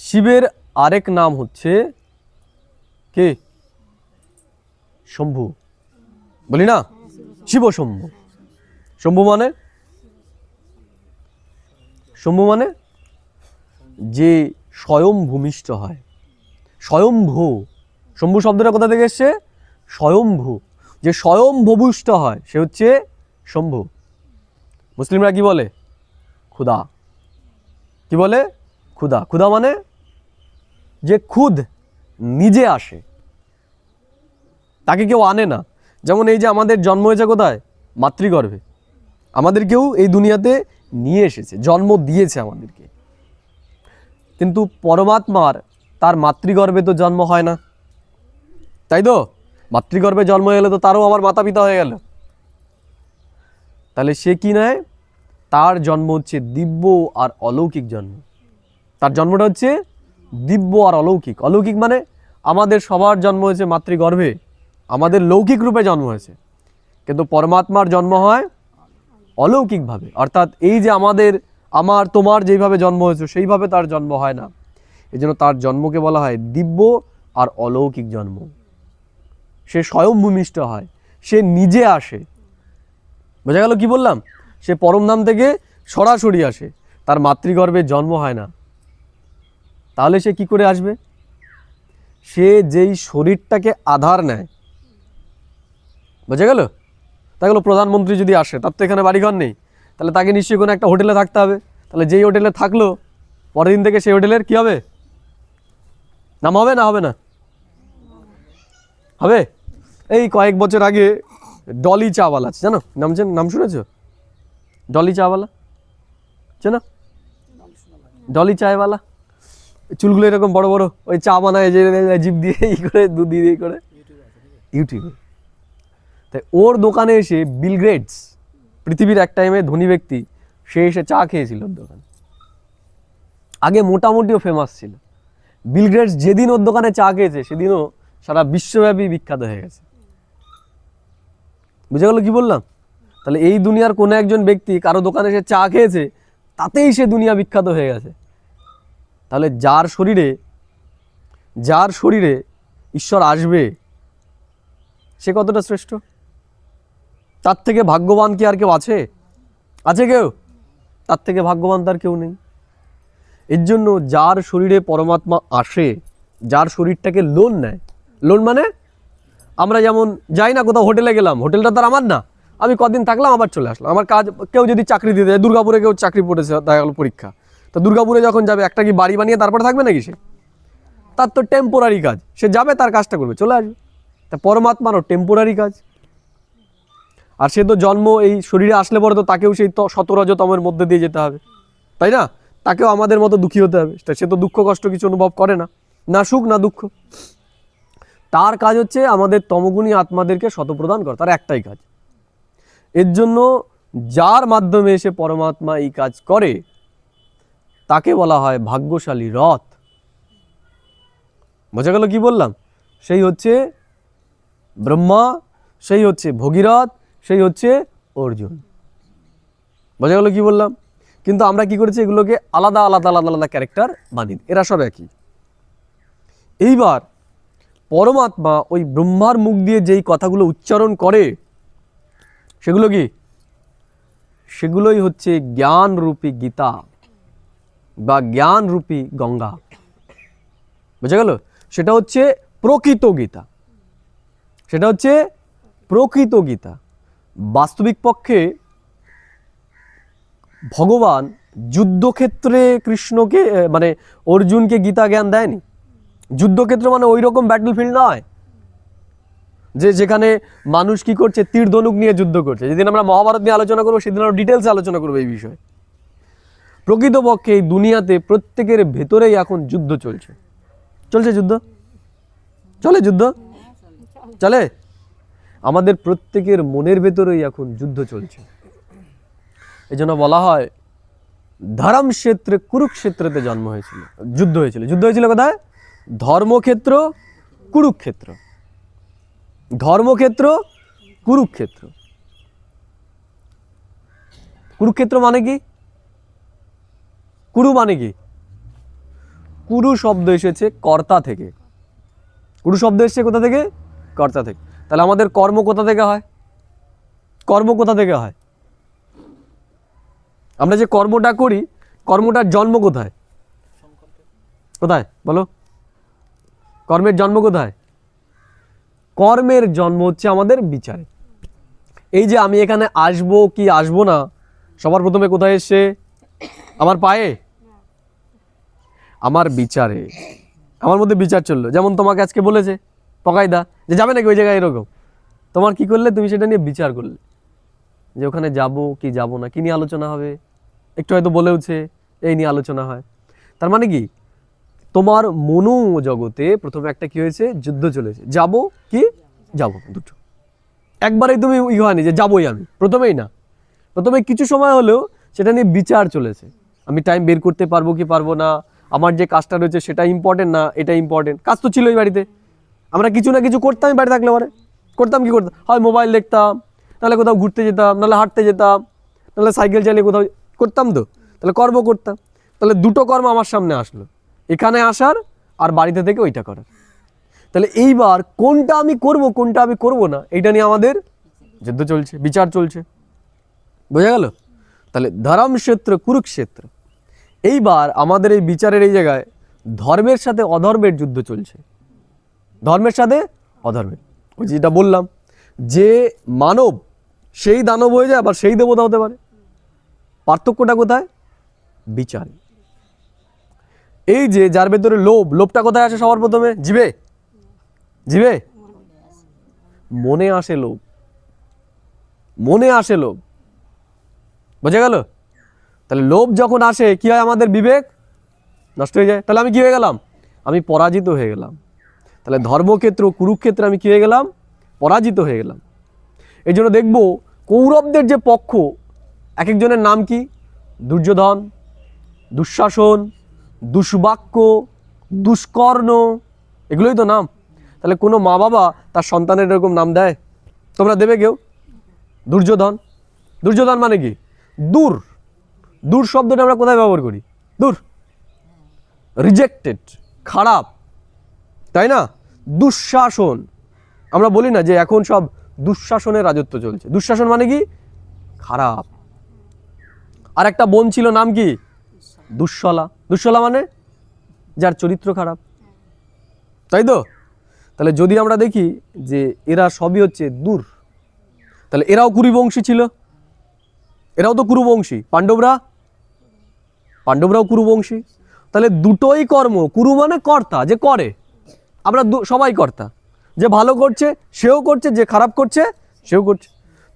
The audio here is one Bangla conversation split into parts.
শিবের আরেক নাম হচ্ছে কে? শম্ভু। বলি না, শিব শম্ভু। শম্ভু মানে যে স্বয়ং ভূমিষ্ঠ হয়, স্বয়ংভূ। শম্ভু শব্দটা কোথা থেকে এসছে? স্বয়ংভূ। যে স্বয়ং ভূমিষ্ঠ হয় সে হচ্ছে শম্ভু। মুসলিমরা কি বলে? খুদা। কি বলে? খুদা। খুদা মানে যে খুদ নিজে আসে, তাকে কেউ আনে না। যেমন এই যে আমাদের জন্ম হয়েছে কোথায়? মাতৃগর্ভে। আমাদেরকেও এই দুনিয়াতে নিয়ে এসেছে, জন্ম দিয়েছে আমাদেরকে। কিন্তু পরমাত্মার তার মাতৃগর্ভে তো জন্ম হয় না, তাই তো? মাতৃগর্ভে জন্ম হয়ে গেলে তো তারও আমার মাতা পিতা হয়ে গেল। তাহলে সে কি নেয়? তার জন্ম হচ্ছে দিব্য আর অলৌকিক জন্ম। তার জন্মটা হচ্ছে দিব্য আর অলৌকিক। অলৌকিক মানে আমাদের সবার জন্ম হয়েছে মাতৃগর্ভে, আমাদের লৌকিক রূপে জন্ম হয়েছে, কিন্তু পরমাত্মার জন্ম হয় অলৌকিকভাবে। অর্থাৎ এই যে আমার তোমার যেইভাবে জন্ম হয়েছে সেইভাবে তার জন্ম হয় না। এই জন্য তার জন্মকে বলা হয় দিব্য আর অলৌকিক জন্ম। সে স্বয়ং ভূমিষ্ঠ হয়, সে নিজে আসে। বোঝা গেল কি বললাম? সে পরমধাম থেকে সরাসরি আসে, তার মাতৃগর্ভে জন্ম হয় না। তাহলে সে কি করে আসবে? সে যেই শরীরটাকে আধার নেয়, বোঝা গেল? তা গেল প্রধানমন্ত্রী যদি আসে, তার তো এখানে বাড়িঘর নেই, তাহলে তাকে নিশ্চয়ই কোনো একটা হোটেলে থাকতে হবে। তাহলে যেই হোটেলে থাকলো, পরের দিন থেকে সেই হোটেলের কি হবে? নাম হবে না হবে না? হবে। এই কয়েক বছর আগে ডলি চাওয়ালা আছে, জানো? নাম শুনেছো? ডলি চাওয়ালা, জানো? ডলি চায়ওয়ালা, চুলগুলো এরকম বড় বড়, ওই চা বানায় যে জিভ দিয়ে ই করে, দুধ দিয়ে করে, ইউটিউবে। তাই ওর দোকানে এসে বিল গেটস, পৃথিবীর এক টাইমে ধনী ব্যক্তি, সে এসে চা খেয়েছিল ওর দোকানে। আগে মোটামুটিও ফেমাস ছিল। বিল গেটস যেদিন ওর দোকানে চা খেয়েছে সেদিনও সারা বিশ্বব্যাপী বিখ্যাত হয়ে গেছে। বুঝে গেল কি বললাম? তাহলে এই দুনিয়ার কোনো একজন ব্যক্তি কারো দোকানে এসে চা খেয়েছে, তাতেই সে দুনিয়া বিখ্যাত হয়ে গেছে। তাহলে যার শরীরে ঈশ্বর আসবে, সে কতটা শ্রেষ্ঠ? তার থেকে ভাগ্যবান কি আর কেউ আছে? আছে কেউ? তার থেকে ভাগ্যবান তার কেউ নেই। এর জন্য যার শরীরে পরমাত্মা আসে, যার শরীরটাকে লোন নেয়, লোন মানে আমরা যেমন যাই না কোথাও, হোটেলে গেলাম, হোটেলটা তার আমার না, আমি কদিন থাকলাম আবার চলে আসলাম। আমার কাজ, কেউ যদি চাকরি দিতে যায়, দুর্গাপুরে কেউ চাকরি পড়েছে, দেখা গেল পরীক্ষা, তো দুর্গাপুরে যখন যাবে, একটা কি বাড়ি বানিয়ে তারপরে থাকবে নাকি সে? তার তো টেম্পোরারি কাজ, সে যাবে, তার কাজটা করবে, চলে আসবে। তা পরমাত্মারও টেম্পোরারি কাজ। আর সে তো জন্ম এই শরীরে আসলে পরে তো তাকেও সেই শতরজতমের মধ্যে দিয়ে যেতে হবে, তাই না? তাকেও আমাদের মতো দুঃখী হতে হবে। সে তো দুঃখ কষ্ট কিছু অনুভব করে না, না সুখ না দুঃখ। তার কাজ হচ্ছে আমাদের তমগুণী আত্মাদেরকে শতপ্রদান করা, তার একটাই কাজ। এর জন্য যার মাধ্যমে এসে পরমাত্মা এই কাজ করে, তাকে বলা হয় ভাগ্যশালী রথ। বোঝা গেল কি বললাম? সেই হচ্ছে ব্রহ্মা, সেই হচ্ছে ভগীরথ, সেই হচ্ছে অর্জুন। বোঝা গেল কি বললাম? কিন্তু আমরা কি করেছি, এগুলোকে আলাদা আলাদা আলাদা আলাদা ক্যারেক্টার বানিয়ে, এরা সব একই। এইবার পরমাত্মা ওই ব্রহ্মার মুখ দিয়ে যেই কথাগুলো উচ্চারণ করে, সেগুলো কি? সেগুলোই হচ্ছে জ্ঞানরূপী গীতা বা জ্ঞানরূপী গঙ্গা। বুঝা গেল? সেটা হচ্ছে প্রকৃত গীতা, সেটা হচ্ছে প্রকৃত গীতা। বাস্তবিক পক্ষে ভগবান যুদ্ধক্ষেত্রে কৃষ্ণকে, মানে অর্জুনকে গীতা জ্ঞান দেয়নি। যুদ্ধক্ষেত্র মানে ওই রকম ব্যাটলফিল্ড নয় যে যেখানে মানুষ কি করছে, তীর ধনুক নিয়ে যুদ্ধ করছে। যেদিন আমরা মহাভারত নিয়ে আলোচনা করবো, সেদিন আমরা ডিটেলসে আলোচনা করবো এই বিষয়ে। প্রকৃতপক্ষে এই দুনিয়াতে প্রত্যেকের ভেতরেই এখন যুদ্ধ চলছে। যুদ্ধ চলে, যুদ্ধ চলে। আমাদের প্রত্যেকের মনের ভেতরেই এখন যুদ্ধ চলছে। এই জন্য বলা হয় ধর্মক্ষেত্রে কুরুক্ষেত্রতে জন্ম হয়েছিল, যুদ্ধ হয়েছিল। যুদ্ধ হয়েছিল কোথায়? ধর্মক্ষেত্র, কুরুক্ষেত্র। ধর্মক্ষেত্র, কুরুক্ষেত্র। কুরুক্ষেত্র মানে কি? কুরু মানে কি? কুরু শব্দ এসেছে কর্তা থেকে। কুরু শব্দ এসেছে কোথা থেকে? কর্তা থেকে। তাহলে আমাদের কর্ম কোথা থেকে হয়? কর্ম কোথা থেকে হয়? আমরা যে কর্মটা করি, কর্মটার জন্ম কোথায়? কোথায় বলো? কর্মের জন্ম কোথায়? কর্মের জন্ম হচ্ছে আমাদের বিচারে। এই যে আমি এখানে আসবো কি আসবো না, সবার প্রথমে কোথায় এসছে? আমার পায়ে, আমার বিচারে। আমার মধ্যে বিচার চললো। যেমন তোমাকে আজকে বলেছে পকাইদা যে যাবে নাকি ওই জায়গায়, এরকম তোমার কি করলে? তুমি সেটা নিয়ে বিচার করলে যে ওখানে যাব কি যাব না, কি নিয়ে আলোচনা হবে, একটু হয়তো বলেওছে এই নিয়ে আলোচনা হয়। তার মানে কি তোমার মনোজগতে প্রথমে একটা কি হয়েছে? যুদ্ধ চলেছে। যাব কি যাব, দুটো। একবারেই তুমি হয়নি যে যাবই আমি, প্রথমেই না। প্রথমে কিছু সময় হলেও সেটা নিয়ে বিচার চলেছে। আমি টাইম বের করতে পারবো কি পারবো না, আমার যে কাজটা রয়েছে সেটা ইম্পর্টেন্ট না এটা ইম্পর্টেন্ট। কাজ তো ছিলই বাড়িতে, আমরা কিছু না কিছু করতাম বাড়ি থাকলে। পরে করতাম কি করতাম? হয় মোবাইল দেখতাম, নাহলে কোথাও ঘুরতে যেতাম, নাহলে হাঁটতে যেতাম, নাহলে সাইকেল চালিয়ে কোথাও করতাম। তো তাহলে কর্ম করতাম। তাহলে দুটো কর্ম আমার সামনে আসলো, এখানে আসার আর বাড়িতে থেকে ওইটা করার। তাহলে এইবার কোনটা আমি করব কোনটা আমি করব না, এইটা নিয়ে আমাদের যুদ্ধ চলছে, বিচার চলছে। বোঝা গেল? তাহলে ধর্মক্ষেত্র কুরুক্ষেত্র। এইবার আমাদের এই বিচারের এই জায়গায় ধর্মের সাথে অধর্মের যুদ্ধ চলছে। ধর্মের সাথে অধর্মের, ওই যেটা বললাম যে মানব সেই দানব হয়ে যায়, আবার সেই দেবতা হতে পারে। পার্থক্যটা কোথায়? বিচার। এই যে যার ভেতরে লোভ, লোভটা কোথায় আসে সবার প্রথমে? জিভে। জিভে মনে আসে লোভ, মনে আসে লোভ। বোঝা গেল? তাহলে লোভ যখন আসে কি হয়? আমাদের বিবেক নষ্ট হয়ে যায়। তাহলে আমি কি হয়ে গেলাম? আমি পরাজিত হয়ে গেলাম। তাহলে ধর্মক্ষেত্র কুরুক্ষেত্রে আমি কি হয়ে গেলাম? পরাজিত হয়ে গেলাম। এই জন্য দেখবো কৌরবদের যে পক্ষ, এক একজনের নাম কি? দুর্যোধন, দুঃশাসন, দুষ্বাক্য, দুষ্কর্ণ, এগুলোই তো নাম। তাহলে কোনো মা বাবা তার সন্তানের এরকম নাম দেয়? তোমরা দেবে কেউ? দুর্যোধন। দুর্যোধন মানে কি? দূর। দূর শব্দটা আমরা কোথায় ব্যবহার করি? দূর, রিজেক্টেড, খারাপ, তাই না? দুঃশাসন, আমরা বলি না যে এখন সব দুঃশাসনের রাজত্ব চলছে। দুঃশাসন মানে কি? খারাপ। আর একটা বোন ছিল, নাম কি? দুঃশলা। দুঃশলা মানে যার চরিত্র খারাপ, তাই তো? তাহলে যদি আমরা দেখি যে এরা সবই হচ্ছে দূর, তাহলে এরাও কুরুবংশী ছিল, এরাও তো কুরুবংশী। পাণ্ডবরাও কুরুবংশী। তাহলে দুটোই কর্ম। কুরু মানে কর্তা, যে করে। আমরা সবাই কর্তা, যে ভালো করছে সেও করছে, যে খারাপ করছে সেও করছে।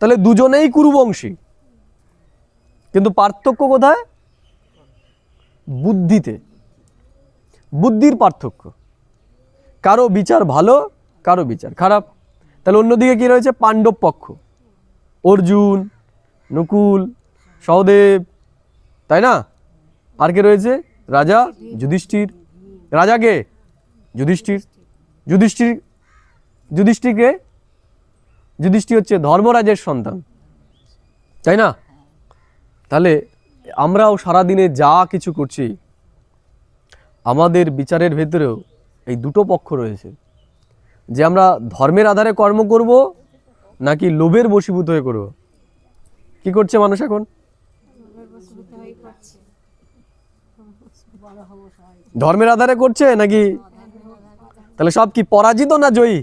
তাহলে দুজনেই কুরুবংশী, কিন্তু পার্থক্য কোথায়? বুদ্ধিতে, বুদ্ধির পার্থক্য। কারো বিচার ভালো, কারো বিচার খারাপ। তাহলে অন্যদিকে কি রয়েছে? পাণ্ডব পক্ষ, অর্জুন, নকুল, সহদেব, তাই না? আর কে রয়েছে? রাজা যুধিষ্ঠির। রাজাকে যুধিষ্ঠির। যুধিষ্ঠির, যুধিষ্ঠিরকে, যুধিষ্ঠির হচ্ছে ধর্মরাজের সন্তান, তাই না? তাহলে আমরাও সারাদিনে যা কিছু করছি, আমাদের বিচারের ভেতরেও এই দুটো পক্ষ রয়েছে, যে আমরা ধর্মের আধারে কর্ম করব নাকি লোভের বশীভূত হয়ে করব। কি করছে মানুষ এখন? ধর্মের আধারে করছে নাকি? তাহলে সব কি পরাজিত না জয়ী?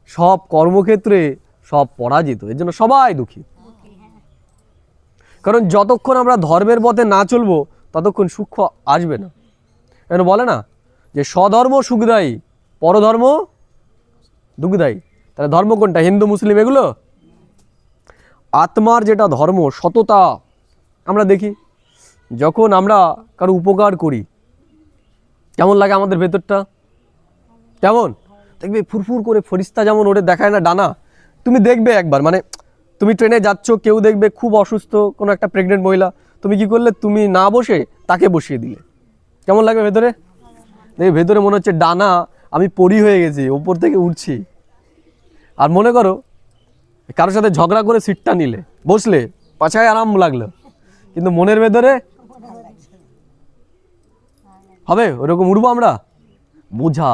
সব কর্মক্ষেত্রে সব পরাজিত। এর জন্য সবাই দুঃখী। কারণ যতক্ষণ আমরা ধর্মের পথে না চলবো ততক্ষণ সুখ আসবে না। কেন বলে না যে স্বধর্ম সুখদায়ী, পরধর্ম দুঃখদায়ী। তাহলে ধর্ম কোনটা? হিন্দু, মুসলিম, এগুলো? আত্মার যেটা ধর্ম, সততা। আমরা দেখি যখন আমরা কারো উপকার করি কেমন লাগে আমাদের ভেতরটা? কেমন দেখবে? ফুরফুর করে ফরিস্তা যেমন ওরে দেখায় না ডানা, তুমি দেখবে একবার, মানে তুমি ট্রেনে যাচ্ছ, কেউ দেখবে খুব অসুস্থ, কোনো একটা প্রেগনেন্ট মহিলা, তুমি কি করলে? তুমি না বসে তাকে বসিয়ে দিলে। কেমন লাগবে ভেতরে? দেখবে ভেতরে মনে হচ্ছে ডানা, আমি পরি হয়ে গেছি, ওপর থেকে উঠছি। আর মনে করো কারোর সাথে ঝগড়া করে সিটটা নিলে, বসলে, পাছায় আরাম লাগলো, কিন্তু মনের ভেতরে হবে? ওরকম উঠবো আমরা? বোঝা,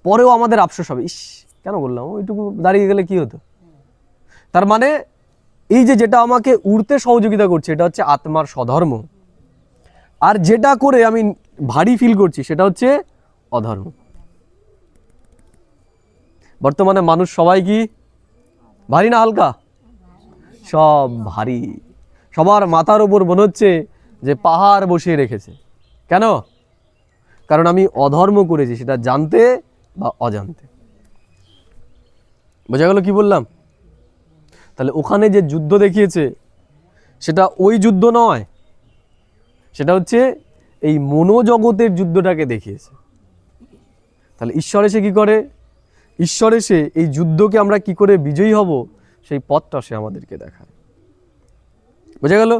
পরেও আমাদের আফসোস হবে, ইস কেন বললাম, ওইটুকু দাঁড়িয়ে গেলে কি হতো। তার মানে এই যে যেটা আমাকে উড়তে সহযোগিতা করছে এটা হচ্ছে আত্মার স্বধর্ম, আর যেটা করে আমি ভারী ফিল করছি সেটা হচ্ছে অধর্ম। বর্তমানে মানুষ সবাই কি ভারী না হালকা? সব ভারী। সবার মাথার উপর মনে হচ্ছে যে পাহাড় বসিয়ে রেখেছে। কেন? কারণ আমি অধর্ম করেছি, সেটা জানতে বা অজান্তে। বোঝা গেল কি বললাম? তাহলে ওখানে যে যুদ্ধ দেখিয়েছে সেটা ওই যুদ্ধ নয়, সেটা হচ্ছে এই মনোজগতের যুদ্ধটাকে দেখিয়েছে। তাহলে ঈশ্বর এসে কি করে? ঈশ্বর এসে এই যুদ্ধকে আমরা কি করে বিজয়ী হব সেই পথটা সে আমাদেরকে দেখায়। বোঝা গেল?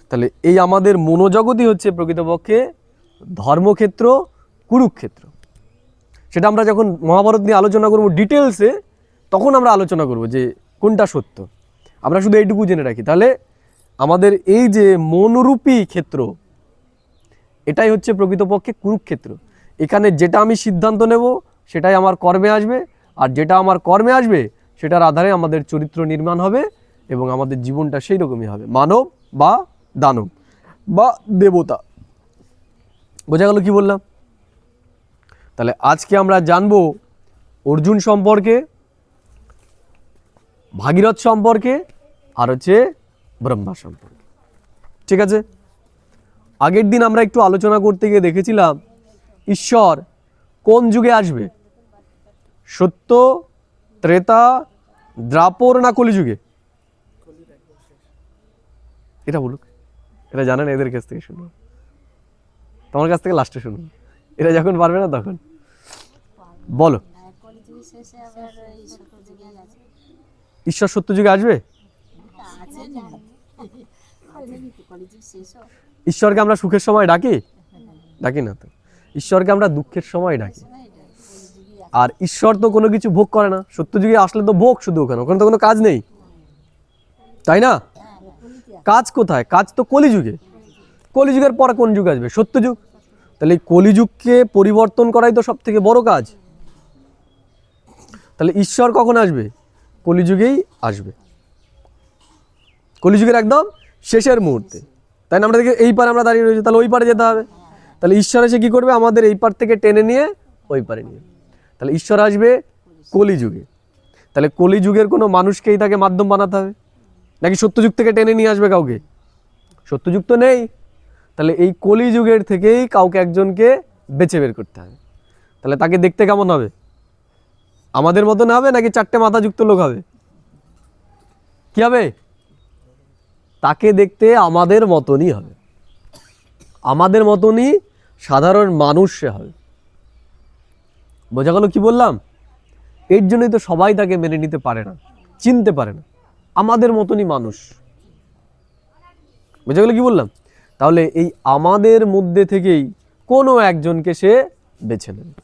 তাহলে এই আমাদের মনোজগতই হচ্ছে প্রকৃতপক্ষে ধর্মক্ষেত্র, কুরুক্ষেত্র। সেটা আমরা যখন মহাভারত নিয়ে আলোচনা করব ডিটেলসে, তখন আমরা আলোচনা করব যে কোনটা সত্য। আমরা শুধু এইটুকু জেনে রাখি। তাহলে আমাদের এই যে মনরূপী ক্ষেত্র, এটাই হচ্ছে প্রকৃতপক্ষে কুরুক্ষেত্র। এখানে যেটা আমি সিদ্ধান্ত নেব সেটাই আমার কর্মে আসবে, আর যেটা আমার কর্মে আসবে সেটার আধারে আমাদের চরিত্র নির্মাণ হবে এবং আমাদের জীবনটা সেই রকমই হবে, মানব বা দানব বা দেবতা। বোঝা গেল কি বললাম? তাহলে আজকে আমরা জানবো অর্জুন সম্পর্কে, ভাগীরথ সম্পর্কে, আর হচ্ছে ব্রহ্মা সম্পর্কে। ঠিক আছে? আগের দিন আমরা একটু আলোচনা করতে গিয়ে দেখেছিলাম ঈশ্বর কোন যুগে আসবে? সত্য, ত্রেতা, দ্বাপর না কলিযুগে? এটা বলুক, এটা জানেন, এদের কাছ থেকে শুনুন, তোমার কাছ থেকে লাস্টে শুনুন, এরা যখন পারবে না তখন বলো। ঈশ্বর সত্য যুগে আসবে? ঈশ্বরকে আমরা সুখের সময় ডাকি? ডাকি না তো। ঈশ্বরকে আমরা দুঃখের সময় ডাকি। আর ঈশ্বর তো কোনো কিছু ভোগ করে না। সত্য যুগে আসলে তো ভোগ শুধু, ওখানে তো কোনো কাজ নেই, তাই না? কাজ কোথায়? কাজ তো কলিযুগে। কলিযুগের পর কোন যুগ আসবে? সত্যযুগ। তাহলে এই কলিযুগকে পরিবর্তন করাই তো সব থেকে বড় কাজ। তাহলে ঈশ্বর কখন আসবে? কলিযুগেই আসবে, কলিযুগের একদম শেষের মুহূর্তে। তাই না? আমরা দেখি এই পারে আমরা দাঁড়িয়ে রয়েছি, তাহলে ওই পারে যেতে হবে। তাহলে ঈশ্বর এসে কি করবে? আমাদের এই পার থেকে টেনে নিয়ে ওই পারে নিয়ে। তাহলে ঈশ্বর আসবে কলিযুগে। তাহলে কলিযুগের কোনো মানুষকেই তাকে মাধ্যম বানাতে হবে, নাকি সত্যযুগ থেকে টেনে নিয়ে আসবে কাউকে? সত্যযুগ তো নেই। তাহলে এই কলিযুগের থেকেই কাউকে একজনকে বেছে বের করতে হবে। তাহলে তাকে দেখতে কেমন হবে? আমাদের মতন হবে নাকি চারটে মাথাযুক্ত লোক হবে? কি হবে? তাকে দেখতে আমাদের মতনই হবে, আমাদের মতনই সাধারণ মানুষ সে হবে। বোঝা গেল কি বললাম? এর জন্যই তো সবাই তাকে মেনে নিতে পারে না, চিনতে পারে না, আমাদের মতনই মানুষ। বোঝা গেল কি বললাম? তাহলে এই আমাদের মধ্যে থেকেই কোনো একজনকে সে বেছে নেবে।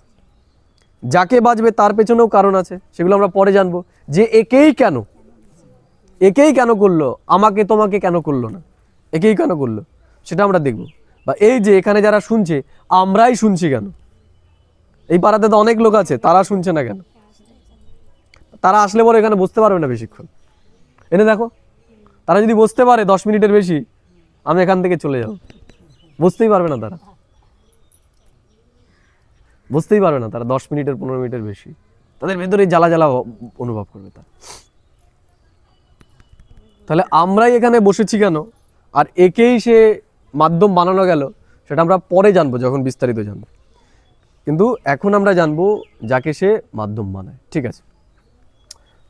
যাকে বাঁচবে তার পেছনেও কারণ আছে, সেগুলো আমরা পরে জানবো। যে একেই কেন করলো, আমাকে তোমাকে কেন করলো না, একেই কেন করলো সেটা আমরা দেখব। বা এই যে এখানে যারা শুনছে, আমরাই শুনছি কেন? এই পাড়াতে তো অনেক লোক আছে, তারা শুনছে না কেন? তারা আসলে পরে এখানে বসতে পারবে না বেশিক্ষণ। এনে দেখো, তারা যদি বসতে পারে 10 মিনিটের বেশি, আমি এখান থেকে চলে যাব। বসতেই পারবে না তারা, বুঝতেই পারবে না তারা 10 মিনিটের 15 মিনিটের বেশি। তাদের ভেতরে জ্বালা জ্বালা অনুভব করবে তারা। তাহলে আমরাই এখানে বসেছি কেন, আর একেই সে মাধ্যম বানানো গেল, সেটা আমরা পরে জানবো, যখন বিস্তারিত জানবো। কিন্তু এখন আমরা জানবো যাকে সে মাধ্যম বানায়। ঠিক আছে?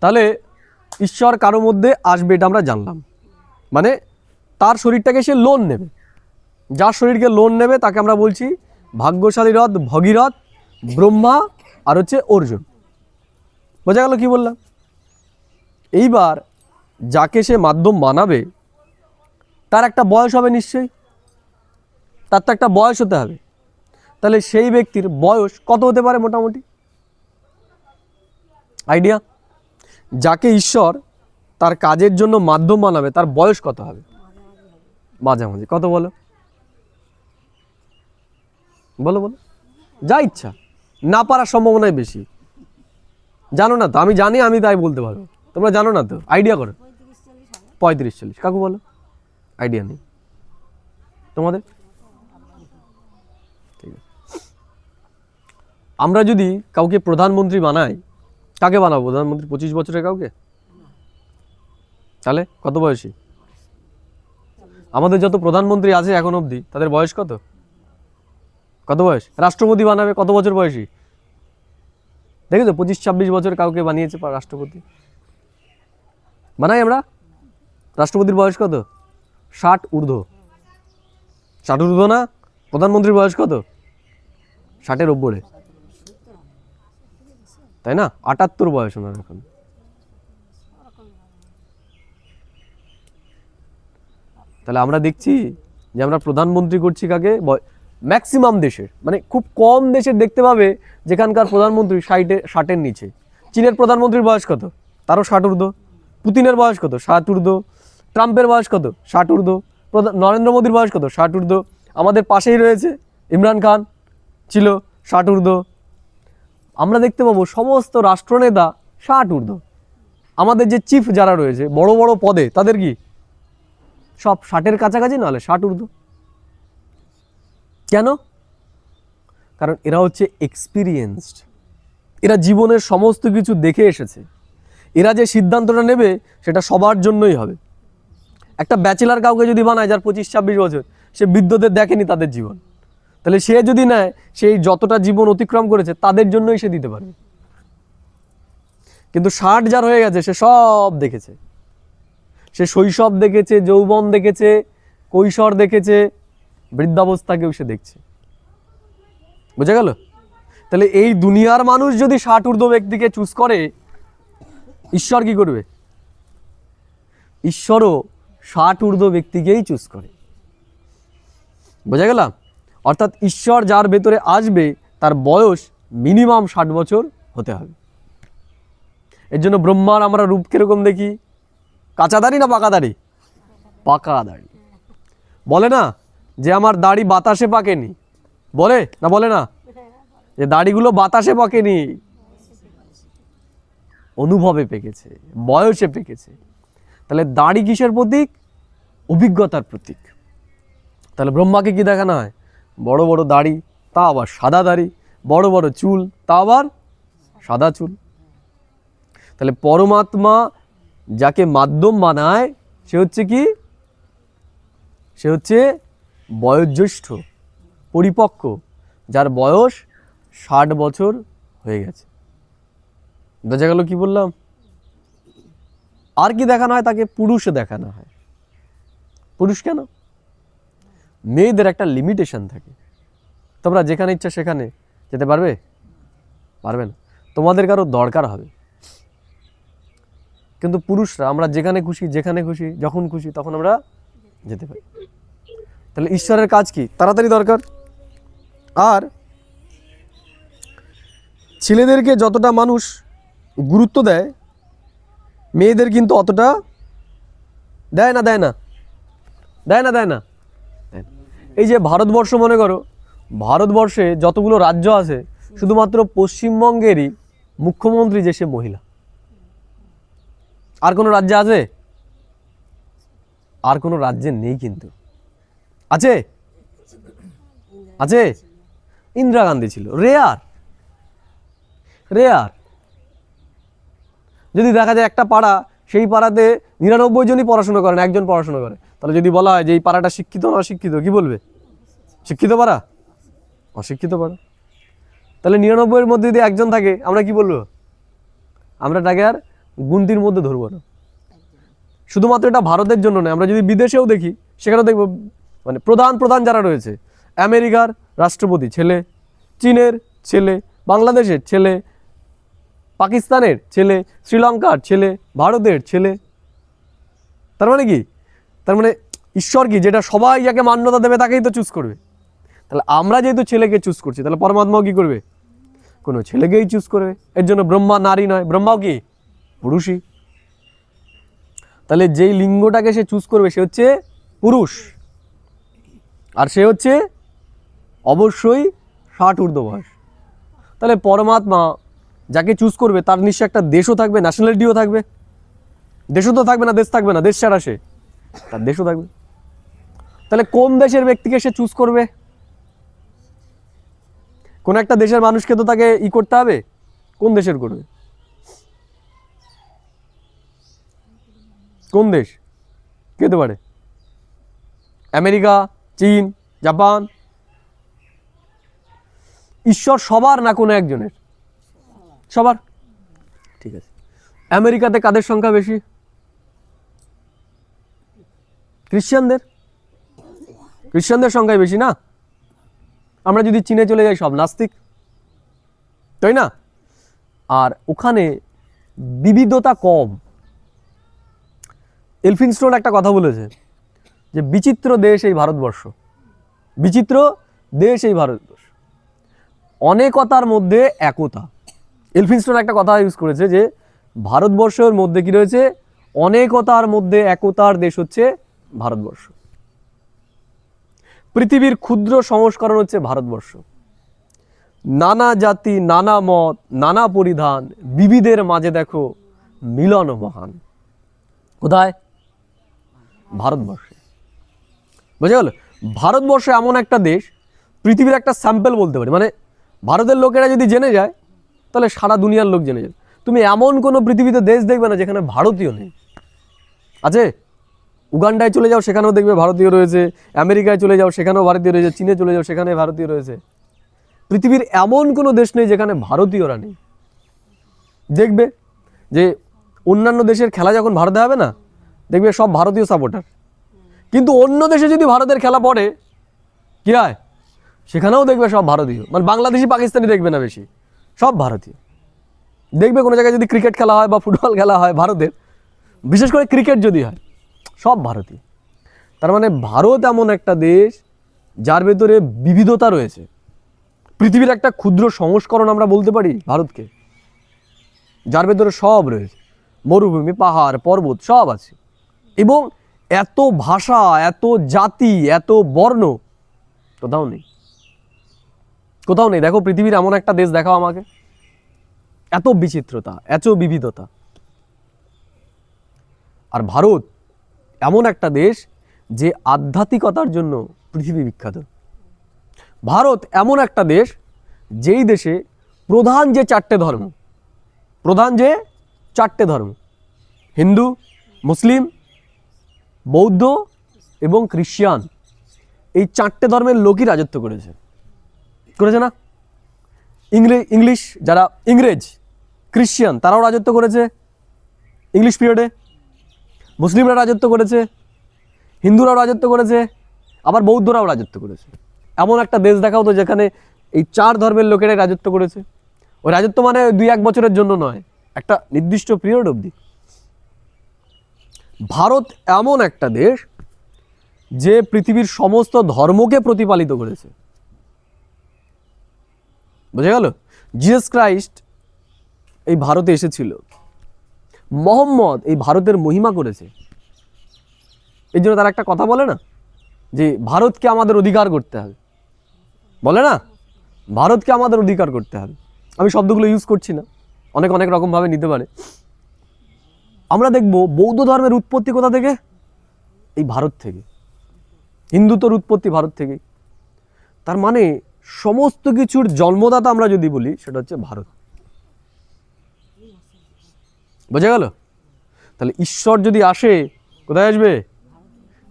তাহলে ঈশ্বর কারো মধ্যে আসবে এটা আমরা জানলাম, মানে তার শরীরটাকে সে লোন নেবে। যার শরীরকে লোন নেবে তাকে আমরা বলছি ভাগ্যশালী রথ, ভগীরথ, ব্রহ্মা, আর হচ্ছে অর্জুন। বোঝা গেল কি বললাম? এইবার যাকে সে মাধ্যম বানাবে তার একটা বয়স হবে নিশ্চয়ই, তার তো একটা বয়স হতে হবে। তাহলে সেই ব্যক্তির বয়স কত হতে পারে মোটামুটি আইডিয়া? যাকে ঈশ্বর তার কাজের জন্য মাধ্যম বানাবে তার বয়স কত হবে? মাঝামাঝি কত বলো? বলো বলো, যা ইচ্ছা, না পারার সম্ভাবনাই বেশি। জানো না তো? আমি জানি, আমি তাই বলতে পারবো। তোমরা জানো না তো? আইডিয়া করো। 35-40। কাকু বলো, আইডিয়া নেই তোমাদের? ঠিক আছে, আমরা যদি কাউকে প্রধানমন্ত্রী বানাই, কাকে বানাবো প্রধানমন্ত্রী? 25 বছরের কাউকে? তাহলে কত বয়সী? আমাদের যত প্রধানমন্ত্রী আছে এখন অবধি তাদের বয়স কত? কত বয়স? রাষ্ট্রপতি বানাবে কত বছর বয়সী? দেখেছো 25-26 বছর কাউকে বানিয়েছে রাষ্ট্রপতি। বানাই আমরা? রাষ্ট্রপতির বয়স কত? 60 ঊর্ধ্ব। 60 ঊর্ধ্ব না? প্রধানমন্ত্রীর বয়স কত? 60-এর ওপরে, তাই না? 78 বয়স ওনার এখন। তাহলে আমরা দেখছি যে আমরা প্রধানমন্ত্রী করছি কাকে? ম্যাক্সিমাম দেশের, মানে খুব কম দেশের দেখতে পাবে যেখানকার প্রধানমন্ত্রী 60-এর নিচে। চীনের প্রধানমন্ত্রীর বয়স কত? তারও 60 ঊর্ধ্ব। পুতিনের বয়স কত? 60 ঊর্ধ্ব। ট্রাম্পের বয়স কত? 60 ঊর্ধ্ব। নরেন্দ্র মোদীর বয়স কত? 60 ঊর্ধ্ব। আমাদের পাশেই রয়েছে ইমরান খান, ছিল 60 ঊর্ধ্ব। আমরা দেখতে পাবো সমস্ত রাষ্ট্রনেতা 60 ঊর্ধ্ব। আমাদের যে চিফ যারা রয়েছে বড় বড় পদে, তাদের কি সব 60-এর কাছাকাছি, নাহলে 60 ঊর্ধ্ব। কেন? কারণ এরা হচ্ছে এক্সপিরিয়েন্সড, এরা জীবনের সমস্ত কিছু দেখে এসেছে। এরা যে সিদ্ধান্তটা নেবে সেটা সবার জন্যই হবে। একটা ব্যাচেলার কাউকে যদি বানায় যার 25-26 বছর, সে বৃদ্ধদের দেখেনি তাদের জীবন, তাহলে সে যদি নেয়, সেই যতটা জীবন অতিক্রম করেছে তাদের জন্যই সে দিতে পারবে। কিন্তু 60 যার হয়ে গেছে, সে সব দেখেছে। সে শৈশব দেখেছে, যৌবন দেখেছে, কৈশোর দেখেছে, বৃদ্ধাবস্থাকেও সে দেখছে। বুঝা গেল? তাহলে এই দুনিয়ার মানুষ যদি 60 ঊর্ধ্ব ব্যক্তিকে চুজ করে, ঈশ্বর কি করবে? ঈশ্বরও 60 ঊর্ধ্ব ব্যক্তিকেই চুজ করে। বোঝা গেল? অর্থাৎ ঈশ্বর যার ভেতরে আসবে তার বয়স মিনিমাম 60 বছর হতে হবে। এর জন্য ব্রহ্মার আমরা রূপ কিরকম দেখি? কাঁচা দাড়ি না পাকা দাড়ি? পাকা দাড়ি। বলে না যে আমার দাড়ি বাতাসে পাকেনি, বলে না? বলে না যে দাড়িগুলো বাতাসে পাকেনি, অনুভবে পেকেছে, বয়সে পেকেছে। তাহলে দাড়ি কিসের প্রতীক? অভিজ্ঞতার প্রতীক। তাহলে ব্রহ্মাকে কি দেখানো হয়? বড় বড় দাড়ি, তা আবার সাদা দাড়ি, বড় বড় চুল, তা আবার সাদা চুল। তাহলে পরমাত্মা যাকে মাধ্যম বানায় সে হচ্ছে কি? সে হচ্ছে বয়োজ্যেষ্ঠ, পরিপক্ক, যার বয়স 60 বছর হয়ে গেছে। বোঝা গেল কি বললাম? আর কি দেখানো হয়? তাকে পুরুষে দেখানো হয়। পুরুষ কেন? মেয়েদের একটা লিমিটেশন থাকে। তোমরা যেখানে ইচ্ছা সেখানে যেতে পারবে? পারবে না। তোমাদের কারো দরকার হবে। কিন্তু পুরুষরা আমরা যেখানে খুশি, যেখানে খুশি, যখন খুশি তখন আমরা যেতে পারি। তাহলে ঈশ্বরের কাজ কি? তাড়াতাড়ি দরকার। আর ছেলেদেরকে যতটা মানুষ গুরুত্ব দেয়, মেয়েদের কিন্তু অতটা দেয় না। দেয় না? দেয় না? দেয় না? এই যে ভারতবর্ষ, মনে করো ভারতবর্ষে যতগুলো রাজ্য আছে, শুধুমাত্র পশ্চিমবঙ্গেরই মুখ্যমন্ত্রী যে সে মহিলা। আর কোনো রাজ্যে আছে? আর কোনো রাজ্যে নেই। কিন্তু আছে? আছে? ইন্দিরা গান্ধী ছিল। Rare, rare. যদি দেখা যায় একটা পাড়া, সেই পাড়াতে 99 জনই পড়াশোনা করেন, একজন পড়াশোনা করে, তাহলে যদি বলা হয় যে এই পাড়াটা শিক্ষিত না অশিক্ষিত, কি বলবে? শিক্ষিত পাড়া, অশিক্ষিত পাড়া। তাহলে 99-এর মধ্যে যদি একজন থাকে, আমরা কি বলবো? আমরা তাকে আর গুনতির মধ্যে ধরবো না। শুধুমাত্র এটা ভারতের জন্য নয়, আমরা যদি বিদেশেও দেখি সেখানেও দেখবো, মানে প্রধান যারা রয়েছে, আমেরিকার রাষ্ট্রপতি ছেলে, চীনের ছেলে, বাংলাদেশের ছেলে, পাকিস্তানের ছেলে, শ্রীলঙ্কার ছেলে, ভারতের ছেলে। তার মানে কি? তার মানে ঈশ্বর কি, যেটা সবাই যাকে মান্যতা দেবে তাকেই তো চুজ করবে। তাহলে আমরা যেহেতু ছেলেকে চুজ করছি, তাহলে পরমাত্মাও কি করবে? কোনো ছেলেকেই চুজ করবে। এর জন্য ব্রহ্মা নারী নয়, ব্রহ্মাও কি পুরুষই। তাহলে যেই লিঙ্গটাকে সে চুজ করবে সে হচ্ছে পুরুষ, আর সে হচ্ছে অবশ্যই 60 ঊর্ধ্ব বয়স। তাহলে পরমাত্মা যাকে চুজ করবে তার নিশ্চয় একটা দেশও থাকবে, ন্যাশনালিটিও থাকবে। দেশও তো থাকবে না, দেশ থাকবে না, দেশ ছাড়া সে, তার দেশও থাকবে। তাহলে কোন দেশের ব্যক্তিকে সে চুজ করবে? কোন একটা দেশের মানুষকে তো তাকে করতে হবে। কোন দেশের করবে? কোন দেশ? কে হতে পারে? আমেরিকা, চীন, জাপান? ঈশ্বর সবার না কোনো একজনের? সবার। ঠিক আছে, আমেরিকাতে কাদের সংখ্যা বেশি? খ্রিস্টানদের সংখ্যাই বেশি না? আমরা যদি চীনে চলে যাই সব নাস্তিক, তাই না? আর ওখানে বিবিধতা কম। এলফিনস্টোন একটা কথা বলেছে যে বিচিত্র দেশ এই ভারতবর্ষ, বিচিত্র দেশ এই ভারতবর্ষ, অনেকতার মধ্যে একতা। এলফিনস্টোন একটা কথা ইউজ করেছে যে ভারতবর্ষের মধ্যে কি রয়েছে? অনেকতার মধ্যে একতার দেশ হচ্ছে ভারতবর্ষ। পৃথিবীর ক্ষুদ্র সংস্করণ হচ্ছে ভারতবর্ষ। নানা জাতি, নানা মত, নানা পরিধান, বিবিধের মাঝে দেখো মিলন মহান। কোথায়? ভারতবর্ষে। বুঝে গেল? ভারতবর্ষ এমন একটা দেশ, পৃথিবীর একটা স্যাম্পল বলতে পারি। মানে ভারতের লোকেরা যদি জেনে যায় তাহলে সারা দুনিয়ার লোক জেনে যাবে। তুমি এমন কোনো পৃথিবীতে দেশ দেখবে না যেখানে ভারতীয় নেই। আছে? উগান্ডায় চলে যাও, সেখানেও দেখবে ভারতীয় রয়েছে। আমেরিকায় চলে যাও, সেখানেও ভারতীয় রয়েছে। চীনে চলে যাও, সেখানে ভারতীয় রয়েছে। পৃথিবীর এমন কোনো দেশ নেই যেখানে ভারতীয়রা নেই। দেখবে যে অন্যান্য দেশের খেলা যখন ভারতে হবে না, দেখবে সব ভারতীয় সাপোর্টার। কিন্তু অন্য দেশে যদি ভারতের খেলা পড়ে, কি হয়? সেখানেও দেখবে সব ভারতীয়। মানে বাংলাদেশি, পাকিস্তানি দেখবে না বেশি, সব ভারতীয়। দেখবে কোনো জায়গায় যদি ক্রিকেট খেলা হয় বা ফুটবল খেলা হয় ভারতের, বিশেষ করে ক্রিকেট যদি হয়, সব ভারতীয়। তার মানে ভারত এমন একটা দেশ যার ভেতরে বিবিধতা রয়েছে। পৃথিবীর একটা ক্ষুদ্র সংস্করণ আমরা বলতে পারি ভারতকে, যার ভেতরে সব রয়েছে। মরুভূমি, পাহাড়, পর্বত সব আছে। এবং এত ভাষা, এত জাতি, এত বর্ণ কোথাও নেই, কোথাও নেই। দেখো পৃথিবীর এমন একটা দেশ দেখাও আমাকে, এত বিচিত্রতা, এত বিবিধতা। আর ভারত এমন একটা দেশ যে আধ্যাত্মিকতার জন্য পৃথিবী বিখ্যাত। ভারত এমন একটা দেশ যেই দেশে প্রধান যে চারটে ধর্ম, হিন্দু, মুসলিম, বৌদ্ধ এবং খ্রিস্টান, এই চারটে ধর্মের লোকই রাজত্ব করেছে না? ইংলিশ, যারা ইংরেজ, খ্রিস্টান, তারাও রাজত্ব করেছে ইংলিশ পিরিয়ডে। মুসলিমরা রাজত্ব করেছে, হিন্দুরাও রাজত্ব করেছে, আবার বৌদ্ধরাও রাজত্ব করেছে। এমন একটা দেশ দেখাও তো যেখানে এই চার ধর্মের লোকেরাই রাজত্ব করেছে। ওই রাজত্ব মানে 2-1 বছরের জন্য নয়, একটা নির্দিষ্ট পিরিয়ড অবধি। ভারত এমন একটা দেশ যে পৃথিবীর সমস্ত ধর্মকে প্রতিপালিত করেছে। বুঝে গেল? জিসাস ক্রাইস্ট এই ভারতে এসেছিল, মোহাম্মদ এই ভারতের মহিমা করেছে। এই জন্য তারা একটা কথা বলে না যে ভারতকে আমাদের অধিকার করতে হবে, বলে না? ভারতকে আমাদের অধিকার করতে হবে। আমি শব্দগুলো ইউজ করছি না, অনেক অনেক রকমভাবে নিতে পারে। আমরা দেখব বৌদ্ধ ধর্মের উৎপত্তি কোথা থেকে? এই ভারত থেকে। হিন্দুত্বর উৎপত্তি ভারত থেকে। তার মানে সমস্ত কিছুর জন্মদাতা আমরা যদি বলি সেটা হচ্ছে ভারত। বোঝা গেল? তাহলে ঈশ্বর যদি আসে কোথায় আসবে?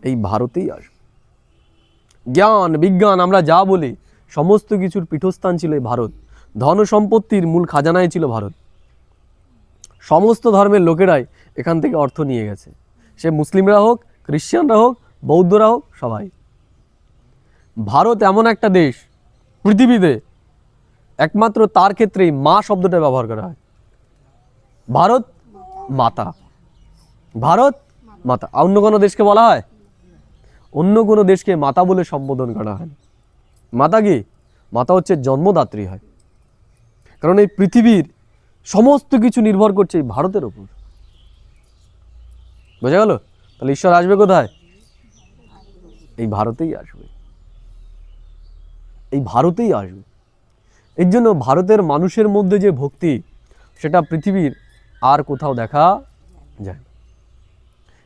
এই ভারতেই আসবে। জ্ঞান, বিজ্ঞান আমরা যা বলি সমস্ত কিছুর পীঠস্থান ছিল এই ভারত। ধন সম্পত্তির মূল খাজানাই ছিল ভারত। সমস্ত ধর্মের লোকেরাই এখান থেকে অর্থ নিয়ে গেছে, সে মুসলিমরা হোক, খ্রিস্টানরা হোক, বৌদ্ধরা হোক, সবাই। ভারত এমন একটা দেশ পৃথিবীতে একমাত্র তার ক্ষেত্রেই মা শব্দটা ব্যবহার করা হয়। ভারত মাতা, ভারত মাতা। অন্য কোনো দেশকে বলা হয়? অন্য কোনো দেশকে মাতা বলে সম্বোধন করা হয়। মাতা কি? মাতা হচ্ছে জন্মদাত্রী হয়। কারণ এই পৃথিবীর সমস্ত কিছু নির্ভর করছে এই ভারতের ওপর। বোঝা গেল? তাহলে ঈশ্বর আসবে কোথায়? এই ভারতেই আসবে, এই ভারতেই আসবে। এর জন্য ভারতের মানুষের মধ্যে যে ভক্তি সেটা পৃথিবীর আর কোথাও দেখা যায় না।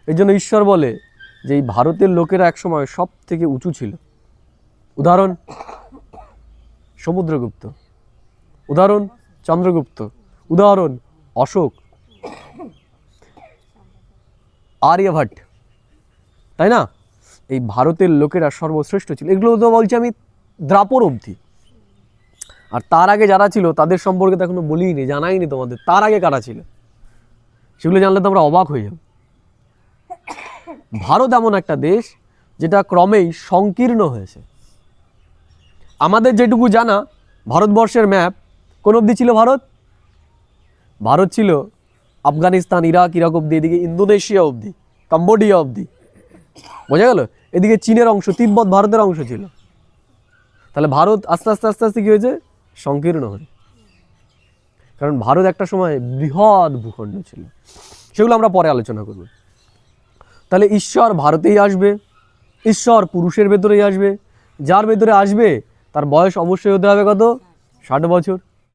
এর জন্য ঈশ্বর বলে যে এই ভারতের লোকেরা একসময় সব থেকে উঁচু ছিল। উদাহরণ সমুদ্রগুপ্ত, উদাহরণ চন্দ্রগুপ্ত, উদাহরণ অশোক, আর্যভট্ট, তাই না? এই ভারতের লোকেরা সর্বশ্রেষ্ঠ ছিল। এগুলো তো বলছি আমি দ্রাপর অবধি। আর তার আগে যারা ছিল তাদের সম্পর্কে তো এখনো বলিনি, জানাইনি তোমাদের তার আগে কারা ছিল। সেগুলো জানলে তো আমরা অবাক হয়ে যাব। ভারত এমন একটা দেশ যেটা ক্রমেই সংকীর্ণ হয়েছে। আমাদের যেটুকু জানা ভারতবর্ষের ম্যাপ, কোন অবধি ছিল ভারত? ভারত ছিল আফগানিস্তান, ইরাক, অবধি, এদিকে ইন্দোনেশিয়া অবধি, কম্বোডিয়া অবধি, বোঝা গেল? এদিকে চীনের অংশ, তিব্বত ভারতের অংশ ছিল। তাহলে ভারত আস্তে আস্তে আস্তে আস্তে কী হয়েছে? সংকীর্ণ হয়েছে। কারণ ভারত একটা সময় বৃহৎ ভূখণ্ড ছিল। সেগুলো আমরা পরে আলোচনা করব। তাহলে ঈশ্বর ভারতেই আসবে, ঈশ্বর পুরুষের ভেতরেই আসবে। যার ভেতরে আসবে তার বয়স অবশ্যই হতে হবে কত? 60 বছর।